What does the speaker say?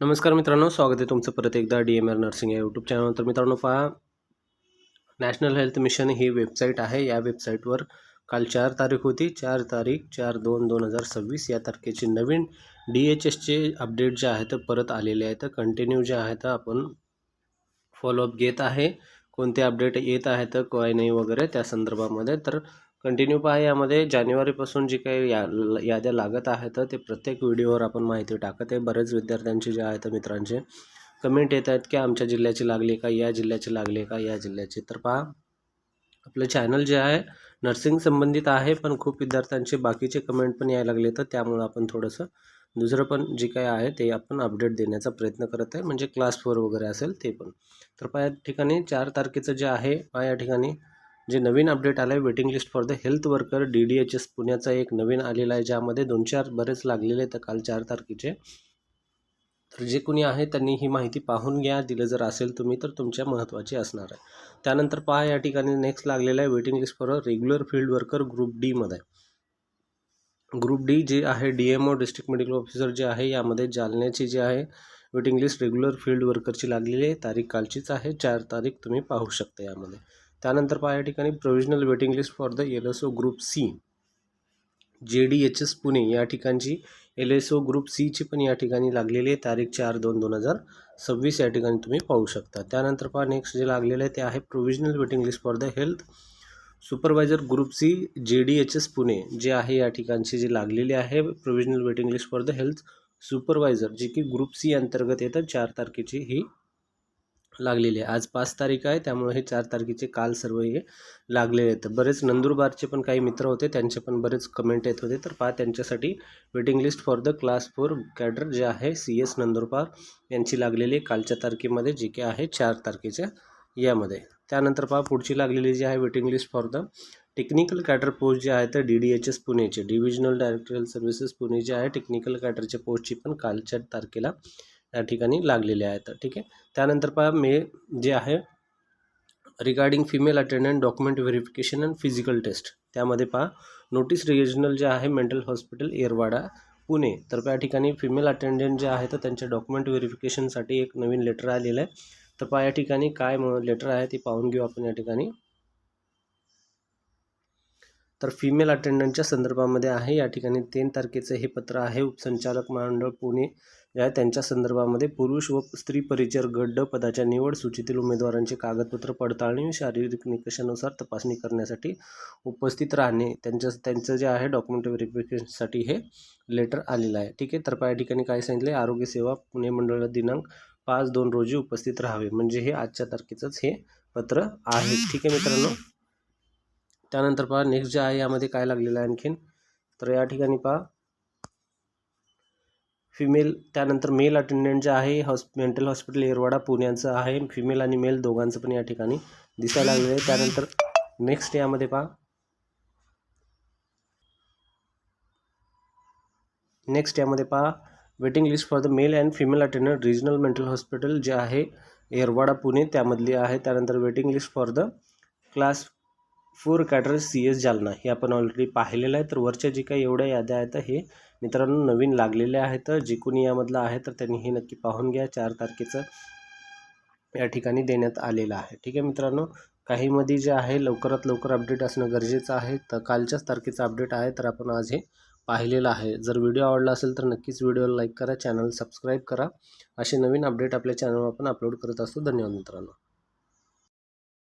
नमस्कार मित्रांनो, स्वागत आहे तुमचं परत एकदा DMR नर्सिंग या यूट्यूब चॅनल. तर मित्रांनो पहा, नॅशनल हेल्थ मिशन ही वेबसाईट आहे. या वेबसाईटवर काल 4 तारीख होती. 4/4/2026 या तारखेची नवीन DHSचे अपडेट जे आहेत परत आलेले आहेत. कंटिन्यू जे आहेत आपण फॉलोअप घेत आहे. कोणते अपडेट येत आहेत काय नाही वगैरे त्या संदर्भामध्ये. तर कंटिन्यू पहा, यामध्ये जानेवारीपासून जी काही याद्या लागत आहेत ते प्रत्येक व्हिडिओवर आपण माहिती टाकत आहे. बरेच विद्यार्थ्यांचे जे आहेत मित्रांचे कमेंट येत आहेत की आमच्या जिल्ह्याची लागली का, या जिल्ह्याची लागली का, या जिल्ह्याची. तर पहा, आपलं चॅनल जे आहे नर्सिंग संबंधित आहे, पण खूप विद्यार्थ्यांचे बाकीचे कमेंट पण यायला लागले. तर त्यामुळे आपण थोडंसं दुसरं पण जे काही आहे ते आपण अपडेट देण्याचा प्रयत्न करत आहे, म्हणजे क्लास 4 वगैरे असेल ते पण. तर पहा, या ठिकाणी 4 तारखेचं जे आहे पहा, या ठिकाणी जे नवीन अपडेट आलं आहे, waiting list for the health worker DDHS पुण्याचा एक नवीन आलेला आहे, ज्यामध्ये 2-4 बरेच लागलेले आहेत काल 4 तारखेचे. तर जे कोणी आहे त्यांनी ही माहिती पाहून घ्या. दिलं जर असेल तुम्ही तर तुमच्या महत्त्वाची असणार आहे. त्यानंतर पहा, या ठिकाणी नेक्स्ट लागलेलं आहे waiting list for regular field worker group D मध्ये. ग्रुप डी जे आहे DMO डिस्ट्रिक्ट मेडिकल ऑफिसर जे आहे, यामध्ये जालन्याची जी आहे वेटिंग लिस्ट रेग्युलर फील्ड वर्करची लागलेली आहे. तारीख कालचीच आहे, 4 तारीख तुम्ही पाहू शकता यामध्ये. त्यानंतर पहा, या ठिकाणी provisional waiting list for the LSO group C JDHS Pune या ठिकाणची LSO ग्रुप सीची पण या ठिकाणी लागलेली आहे. तारीख 4/2/2026 या ठिकाणी तुम्ही पाहू शकता. त्यानंतर पहा, नेक्स्ट जे लागलेलं आहे ते आहे provisional waiting list for the health supervisor group C JDHS Pune जे आहे, या ठिकाणची जी लागलेली आहे provisional waiting list for the health supervisor, जी की ग्रुप सी अंतर्गत येतं. 4 तारखेची ही लागलेली आहे. आज 5 तारीख आहे, त्यामुळे हे 4 तारखेचे काल सर्व हे लागलेले आहेत. बरेच नंदुरबारचे पण काही मित्र होते, त्यांचे पण बरेच कमेंट येत होते. तर पहा, त्यांच्यासाठी waiting list for the class 4 cadre जे आहे CS नंदुरबार यांची लागलेली कालच्या तारखेमध्ये, जी की आहे 4 तारखेच्या यामध्ये. त्यानंतर पहा, पुढची लागलेली जी आहे waiting list for the technical cadre post जे आहे तर DDHS पुणेचे divisional director health services Pune जे आहे टेक्निकल कॅडरच्या पोस्टची पण कालच्या तारखेला या ठिकाणी लागलेले आहेत. ठीक आहे. त्यानंतर पहा, जे आहे regarding female attendant document verification and physical test, त्यामध्ये पहा नोटीस रिजनल जे आहे मेंटल हॉस्पिटल येरवाडा पुणे. तर त्या ठिकाणी फिमेल अटेंडंट जे आहे तर त्यांच्या डॉक्युमेंट व्हेरिफिकेशनसाठी एक नवीन लेटर आलेलं आहे. तर पहा, या ठिकाणी काय लेटर आहे ते पाहून घेऊ आपण या ठिकाणी. तर फिमेल अटेंडंटच्या संदर्भामध्ये आहे. या ठिकाणी 3 तारखेचं हे पत्र आहे. उपसंचालक मंडळ पुणे जे आहे त्यांच्या संदर्भामध्ये पुरुष व स्त्री परिचर गट ड पदाच्या निवड सूचीतील उमेदवारांचे कागदपत्र पडताळणी व शारीरिक निकषानुसार तपासणी करण्यासाठी उपस्थित राहणे, त्यांचं जे आहे डॉक्युमेंट व्हेरिफिकेशनसाठी हे लेटर आलेलं आहे. ठीक आहे. तर या ठिकाणी काय सांगितलं, आरोग्य सेवा पुणे मंडळ दिनांक 5/2 रोजी उपस्थित राहावे, म्हणजे हे आजच्या तारखेचंच हे पत्र आहे. ठीक आहे मित्रांनो. त्यानंतर पहा, नेक्स्ट जे आहे यामध्ये काय लागलेलं आहे आणखीन, तर या ठिकाणी पहा फिमेल, त्यानंतर मेल अटेंडंट जे आहे मेंटल हॉस्पिटल येरवाडा पुण्याचं आहे. फिमेल आणि मेल दोघांचं पण या ठिकाणी दिसायला लागलेलं आहे. त्यानंतर नेक्स्ट यामध्ये पहा, waiting list for the male and female attendant regional mental hospital जे आहे येरवाडा पुणे त्यामधली आहे. त्यानंतर waiting list for the class 4 cadre CS Jalna हे आपण ऑलरेडी पाहिलेलं आहे. तर वरच्या जी काही एवढ्या याद्या आहेत हे मित्रांनो नवीन लागलेल्या आहेत. जे कोणी यामधलं आहे तर त्यांनी हे नक्की पाहून घ्या. 4 तारखेचं या ठिकाणी देण्यात आलेलं आहे. ठीक आहे मित्रांनो. काहीमध्ये जे आहे लवकरात लवकर अपडेट असणं गरजेचं आहे. तर कालच्याच तारखेचं अपडेट आहे, तर आपण आज हे पाहिलेलं आहे. जर व्हिडिओ आवडला असेल तर नक्कीच व्हिडिओला लाईक करा, चॅनल सबस्क्राईब करा. असे नवीन अपडेट आपल्या चॅनलवर आपण अपलोड करत असतो. धन्यवाद मित्रांनो.